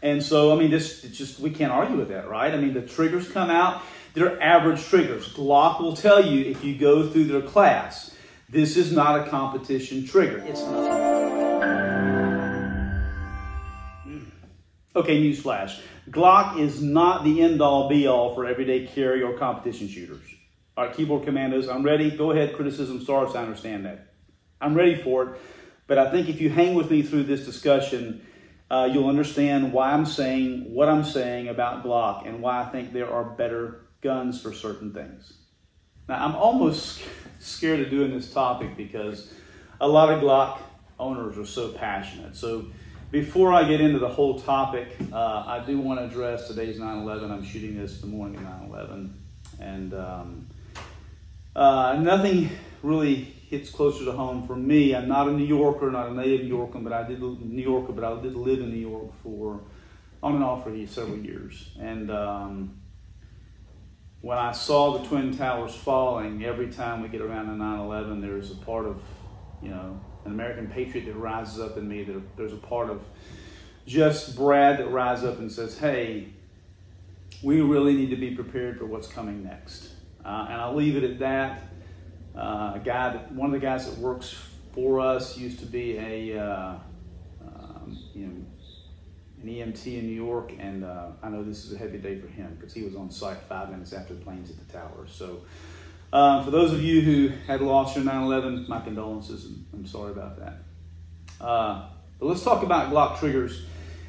And so, I mean, we can't argue with that, right? I mean, the triggers come out, they're average triggers. Glock will tell you if you go through their class, this is not a competition trigger. It's not. Okay, newsflash. Glock is not the end-all, be-all for everyday carry or competition shooters. All right, keyboard commandos, I'm ready. Go ahead, criticism starts. I understand that. I'm ready for it. But I think if you hang with me through this discussion, you'll understand why I'm saying what I'm saying about Glock and why I think there are better guns for certain things. Now, I'm almost scared of doing this topic because a lot of Glock owners are so passionate. So before I get into the whole topic, I do want to address today's 9/11. I'm shooting this the morning of 9/11. And nothing really hits closer to home for me. I'm not a New Yorker, not a native New Yorker, but I did live in New York for on and off for several years. And when I saw the Twin Towers falling, every time we get around to 9/11, there's a part of, you know, an American patriot that rises up in me. There's a part of just Brad that rises up and says, hey, we really need to be prepared for what's coming next. And I'll leave it at that. One of the guys that works for us used to be an EMT in New York, and I know this is a heavy day for him because he was on site 5 minutes after the planes hit the tower. So for those of you who had lost your 9/11, my condolences, and I'm sorry about that. But let's talk about Glock triggers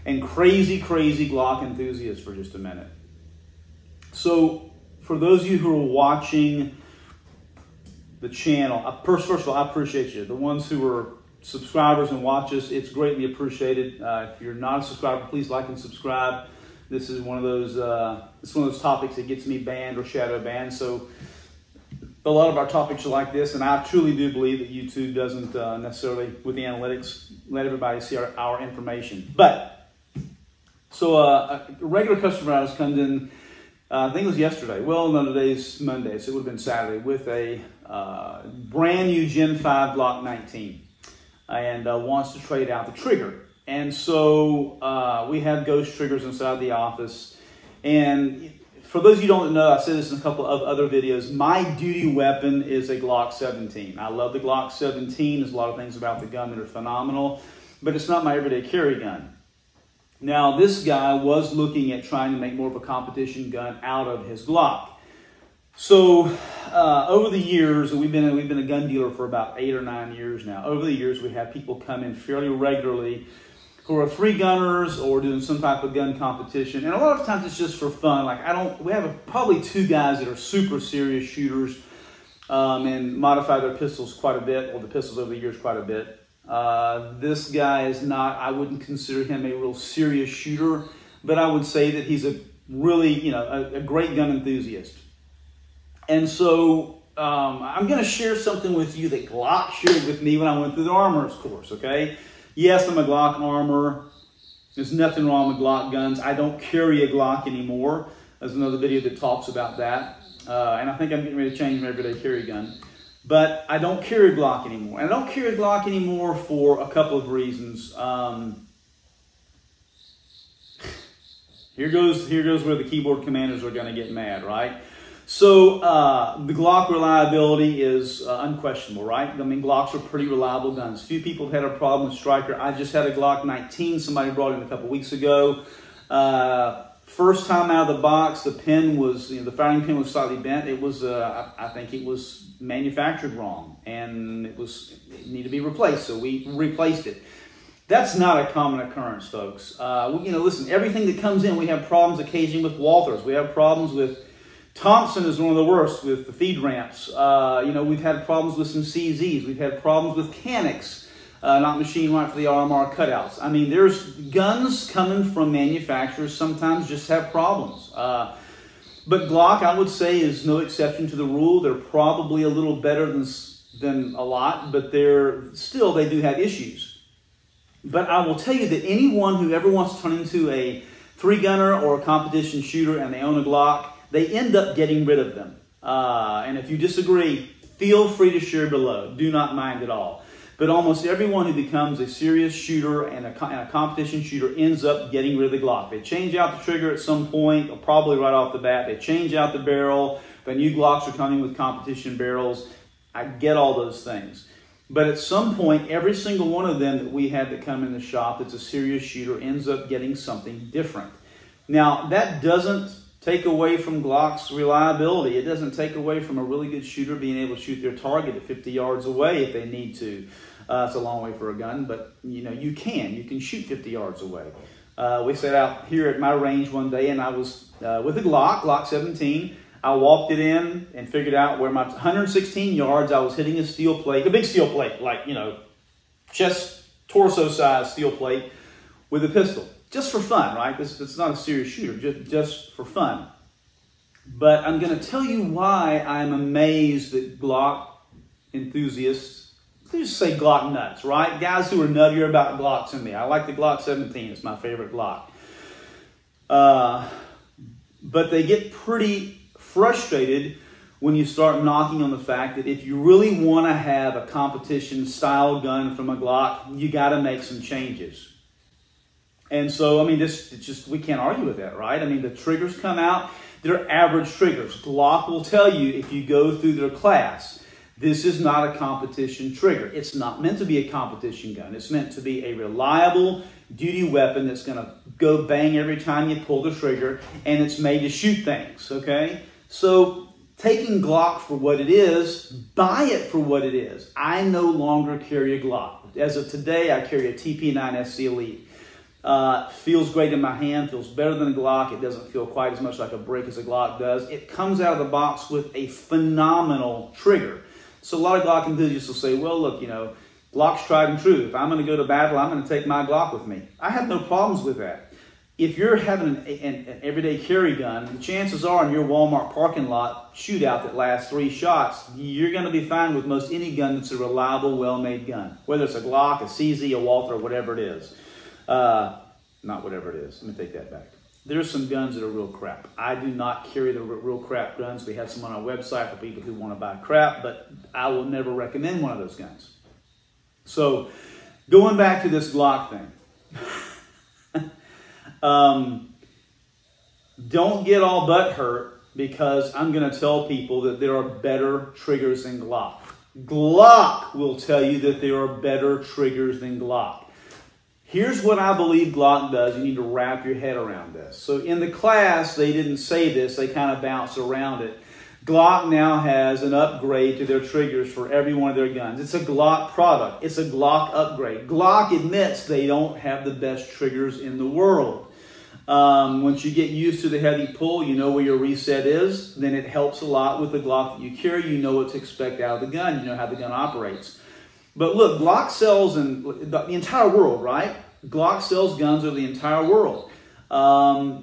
and crazy Glock enthusiasts for just a minute. So for those of you who are watching the channel, first of all, I appreciate you. The ones who are subscribers and watch us, it's greatly appreciated. If you're not a subscriber, please like and subscribe. This is one of those topics that gets me banned or shadow banned. So a lot of our topics are like this, and I truly do believe that YouTube doesn't necessarily, with the analytics, let everybody see our information. But so a regular customer of ours comes in. I think it was yesterday. Well, no, today's Monday, so it would have been Saturday, with a brand new Gen 5 Glock 19 and wants to trade out the trigger. And so we have ghost triggers inside the office. And for those of you who don't know, I said this in a couple of other videos, my duty weapon is a Glock 17. I love the Glock 17. There's a lot of things about the gun that are phenomenal, but it's not my everyday carry gun. Now, this guy was looking at trying to make more of a competition gun out of his Glock. So, over the years, we've been a gun dealer for about 8 or 9 years now. Over the years, we have people come in fairly regularly who are free gunners or doing some type of gun competition. And a lot of times it's just for fun. Like we have probably 2 guys that are super serious shooters and modify their pistols quite a bit, or the pistols over the years quite a bit. This guy is not, I wouldn't consider him a real serious shooter, but I would say that he's a really, a great gun enthusiast. And so I'm going to share something with you that Glock shared with me when I went through the armorer's course, okay? Yes, I'm a Glock armorer. There's nothing wrong with Glock guns. I don't carry a Glock anymore. There's another video that talks about that. And I think I'm getting ready to change my everyday carry gun. But I don't carry a Glock anymore. And I don't carry a Glock anymore for a couple of reasons. Here goes where the keyboard commanders are going to get mad, right? So the Glock reliability is unquestionable, right? I mean, Glocks are pretty reliable guns. Few people have had a problem with Striker. I just had a Glock 19. Somebody brought it in a couple weeks ago. First time out of the box, the pin was, the firing pin was slightly bent. It was, I think it was manufactured wrong, and it needed to be replaced, so we replaced it. That's not a common occurrence, folks. Listen, everything that comes in, we have problems occasionally with Walthers. We have problems with Thompson is one of the worst with the feed ramps. We've had problems with some CZs. We've had problems with Canics. Not machine right for the RMR cutouts. I mean, there's guns coming from manufacturers sometimes just have problems. But Glock, I would say, is no exception to the rule. They're probably a little better than a lot, but they do have issues. But I will tell you that anyone who ever wants to turn into a 3-gunner or a competition shooter and they own a Glock, they end up getting rid of them. And if you disagree, feel free to share below. Do not mind at all. but almost everyone who becomes a serious shooter and a competition shooter ends up getting rid of the Glock. They change out the trigger at some point, or probably right off the bat. They change out the barrel. The new Glocks are coming with competition barrels. I get all those things. But at some point, every single one of them that we had that come in the shop that's a serious shooter ends up getting something different. Now, that doesn't take away from Glock's reliability. It doesn't take away from a really good shooter being able to shoot their target at 50 yards away if they need to. It's a long way for a gun, but you can shoot 50 yards away. We sat out here at my range one day, and I was with a Glock 17. I walked it in and figured out where my 116 yards, I was hitting a steel plate, a big steel plate, like, chest, torso size steel plate with a pistol. Just for fun, right? It's not a serious shooter, just for fun. But I'm going to tell you why I'm amazed that Glock enthusiasts, let's just say Glock nuts, right? Guys who are nuttier about Glocks than me. I like the Glock 17. It's my favorite Glock. But they get pretty frustrated when you start knocking on the fact that if you really want to have a competition style gun from a Glock, you got to make some changes. And so, we can't argue with that, right? The triggers come out, they're average triggers. Glock will tell you if you go through their class, this is not a competition trigger. It's not meant to be a competition gun. It's meant to be a reliable duty weapon that's going to go bang every time you pull the trigger, and it's made to shoot things, okay? So, taking Glock for what it is, buy it for what it is. I no longer carry a Glock. As of today, I carry a TP9 SC Elite. Feels great in my hand, feels better than a Glock. It doesn't feel quite as much like a brick as a Glock does. It comes out of the box with a phenomenal trigger. So a lot of Glock enthusiasts will say, well, look, Glock's tried and true. If I'm going to go to battle, I'm going to take my Glock with me. I have no problems with that. If you're having an everyday carry gun, the chances are in your Walmart parking lot shootout that lasts 3 shots, you're going to be fine with most any gun that's a reliable, well-made gun. Whether it's a Glock, a CZ, a Walther, whatever it is. Not whatever it is. Let me take that back. There's some guns that are real crap. I do not carry the real crap guns. We have some on our website for people who want to buy crap, but I will never recommend one of those guns. So, going back to this Glock thing. Don't get all butthurt because I'm going to tell people that there are better triggers than Glock. Glock will tell you that there are better triggers than Glock. Here's what I believe Glock does. You need to wrap your head around this. So in the class, they didn't say this. They kind of bounced around it. Glock now has an upgrade to their triggers for every one of their guns. It's a Glock product. It's a Glock upgrade. Glock admits they don't have the best triggers in the world. Once you get used to the heavy pull, you know where your reset is, then it helps a lot with the Glock that you carry. You know what to expect out of the gun. You know how the gun operates. But look, Glock sells in the entire world, right? Glock sells guns over the entire world.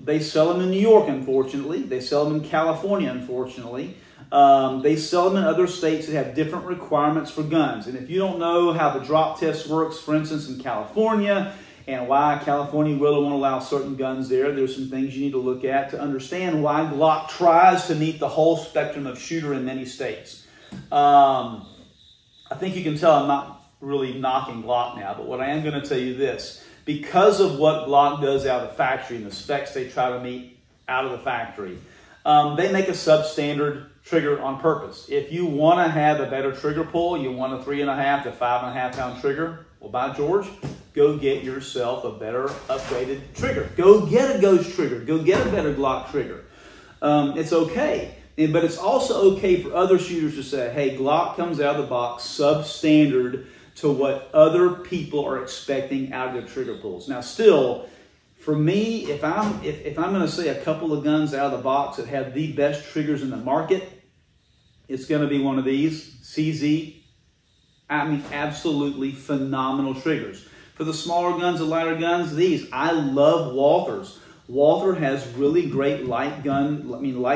They sell them in New York, unfortunately. They sell them in California, unfortunately. They sell them in other states that have different requirements for guns. And if you don't know how the drop test works, for instance, in California, and why California really won't allow certain guns there's some things you need to look at to understand why Glock tries to meet the whole spectrum of shooter in many states. I think you can tell I'm not really knocking Glock now, but what I am going to tell you this. Because of what Glock does out of the factory and the specs they try to meet out of the factory, they make a substandard trigger on purpose. If you want to have a better trigger pull, you want a 3.5 to 5.5 pound trigger, well, by George, go get yourself a better upgraded trigger. Go get a Ghost trigger. Go get a better Glock trigger. It's okay. But it's also okay for other shooters to say, hey, Glock comes out of the box substandard to what other people are expecting out of their trigger pulls. Now, still, for me, if I'm going to say a couple of guns out of the box that have the best triggers in the market, it's going to be one of these, CZ. Absolutely phenomenal triggers. For the smaller guns, the lighter guns, these. I love Walthers. Walther has really great light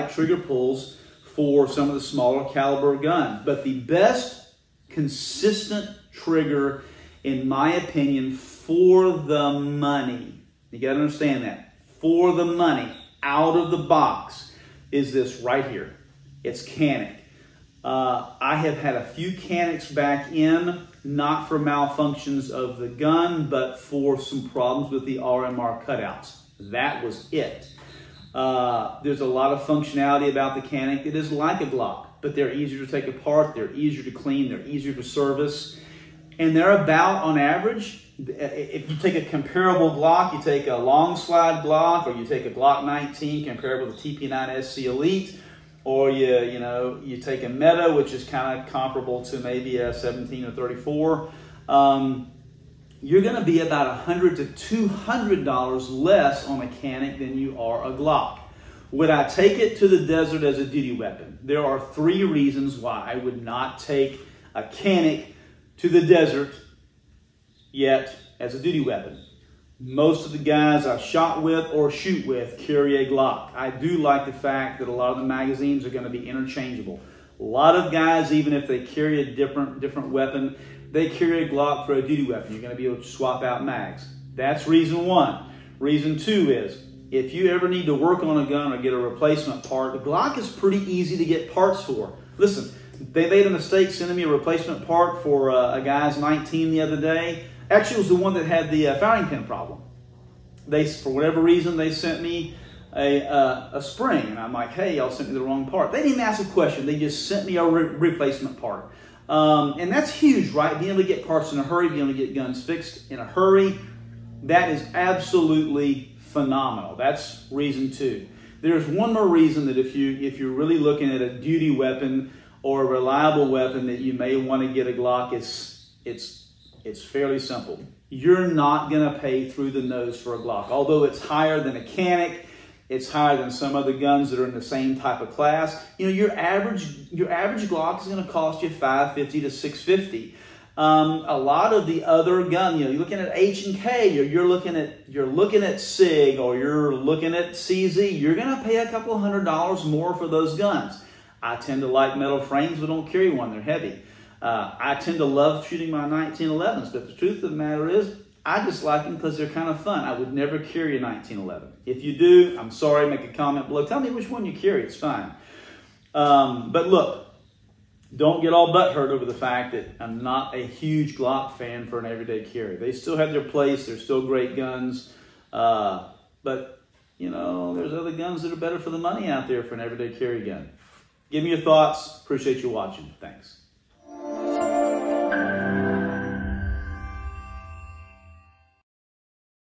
trigger pulls for some of the smaller caliber guns. But the best consistent trigger, in my opinion, for the money, you got to understand that, for the money, out of the box, is this right here. It's Canic. I have had a few Canics back in not for malfunctions of the gun, but for some problems with the RMR cutouts. That was it. There's a lot of functionality about the Canic that is like a Glock, but they're easier to take apart, they're easier to clean, they're easier to service, and they're about, on average, if you take a comparable Glock, you take a long slide Glock, or you take a Glock 19 comparable to TP9 SC Elite, or you take a Meta, which is kind of comparable to maybe a 17 or 34, you're going to be about $100 to $200 less on a Canic than you are a Glock. Would I take it to the desert as a duty weapon? There are 3 reasons why I would not take a Canic to the desert yet as a duty weapon. Most of the guys I've shot with or shoot with carry a Glock. I do like the fact that a lot of the magazines are going to be interchangeable. A lot of guys, even if they carry a different weapon, they carry a Glock for a duty weapon. You're going to be able to swap out mags. That's reason 1. Reason 2 is, if you ever need to work on a gun or get a replacement part, the Glock is pretty easy to get parts for. Listen, they made a mistake sending me a replacement part for a guy's 19 the other day. Actually, it was the one that had the fouling pin problem. For whatever reason, they sent me a spring, and I'm like, hey, y'all sent me the wrong part. They didn't ask a question. They just sent me a replacement part. And that's huge, right? Being able to get parts in a hurry, being able to get guns fixed in a hurry, that is absolutely phenomenal. That's reason 2. There's one more reason that if you're really looking at a duty weapon or a reliable weapon that you may want to get a Glock, it's fairly simple. You're not going to pay through the nose for a Glock. Although it's higher than a Canic, it's higher than some other guns that are in the same type of class. Your average Glock is going to cost you $550 to $650. A lot of the other guns, you're looking at H&K, or you're looking at SIG, or you're looking at CZ. You're going to pay a couple $100 more for those guns. I tend to like metal frames, but don't carry one. They're heavy. I tend to love shooting my 1911s, but the truth of the matter is, I just like them because they're kind of fun. I would never carry a 1911. If you do, I'm sorry, make a comment below. Tell me which one you carry, it's fine. But look, don't get all butthurt over the fact that I'm not a huge Glock fan for an everyday carry. They still have their place, they're still great guns, but there's other guns that are better for the money out there for an everyday carry gun. Give me your thoughts, appreciate you watching, thanks.